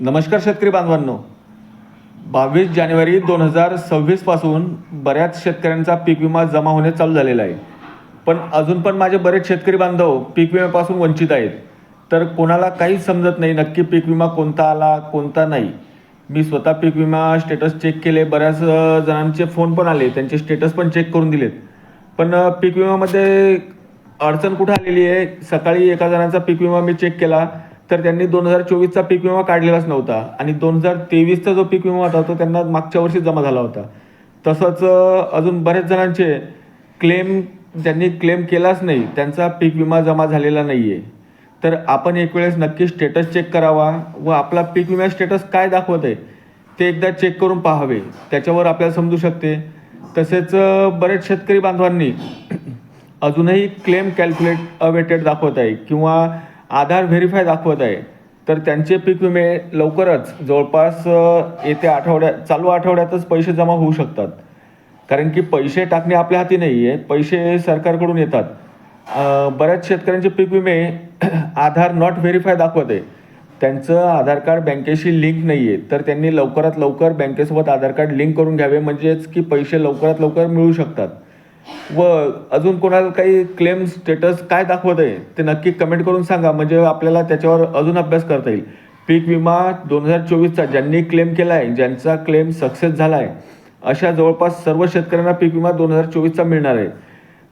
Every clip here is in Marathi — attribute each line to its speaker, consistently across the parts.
Speaker 1: नमस्कार शेतकरी बांधवांनो. 22 जानेवारी 2026 पासून बऱ्याच शेतकऱ्यांचा पीक विमा जमा होणे चालू झालेला आहे. पण अजून पण माझे बरेच शेतकरी बांधव पीक विम्यापासून वंचित आहेत. तर कोणाला काहीच समजत नाही नक्की पीक विमा कोणता आला कोणता नाही. मी स्वतः पीक विमा स्टेटस चेक केले. बऱ्याच जणांचे फोन पण आले, त्यांचे स्टेटस पण चेक करून दिलेत. पण पीक विम्यामध्ये अडचण कुठं आलेली आहे. सकाळी एका जणांचा पीक विमा मी चेक केला तर त्यांनी 2024चा पीक विमा काढलेलाच नव्हता आणि 2023चा जो पीक विमा होता तो त्यांना मागच्या वर्षी जमा झाला होता. तसंच अजून बऱ्याच जणांचे ज्यांनी क्लेम केलाच नाही, त्यांचा पीक विमा जमा झालेला नाही आहे. तर आपण एक वेळेस नक्की स्टेटस चेक करावा व आपला पीक विमा स्टेटस काय दाखवत आहे ते एकदा चेक करून पाहावे. त्याच्यावर आपल्याला समजू शकते. तसेच बरेच शेतकरी बांधवांनी अजूनही क्लेम कॅल्क्युलेट अवेटेड दाखवत आहे किंवा आधार व्हेरीफाय दाखवत आहे. तर त्यांचे पीक विमे लवकरच जवळपास येत्या चालू आठवड्यातच पैसे जमा होऊ शकतात. कारण की पैसे टाकणे आपल्या हाती नाही आहे, पैसे सरकारकडून येतात. बऱ्याच शेतकऱ्यांचे पीक विमे आधार नॉट व्हेरीफाय दाखवत आहे. त्यांचं आधार कार्ड बँकेशी लिंक नाही आहे. तर त्यांनी लवकरात लवकर बँकेसोबत आधार कार्ड लिंक करून घ्यावे, म्हणजेच की पैसे लवकरात लवकर मिळू शकतात. व अजून कोणाला काही क्लेम स्टेटस काय दाखवत आहे ते नक्की कमेंट करून सांगा, म्हणजे आपल्याला त्याच्यावर अजून अभ्यास करता येईल. पीक विमा 2024चा ज्यांनी क्लेम केला आहे, ज्यांचा क्लेम सक्सेस झाला आहे, अशा जवळपास सर्व शेतकऱ्यांना पीक विमा 2024चा मिळणार आहे.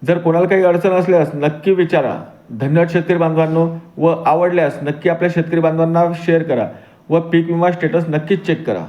Speaker 1: जर कोणाला काही अडचण असल्यास नक्की विचारा. धन्यवाद शेतकरी बांधवांनो. व आवडल्यास नक्की आपल्या शेतकरी बांधवांना शेअर करा व पीक विमा स्टेटस नक्कीच चेक करा.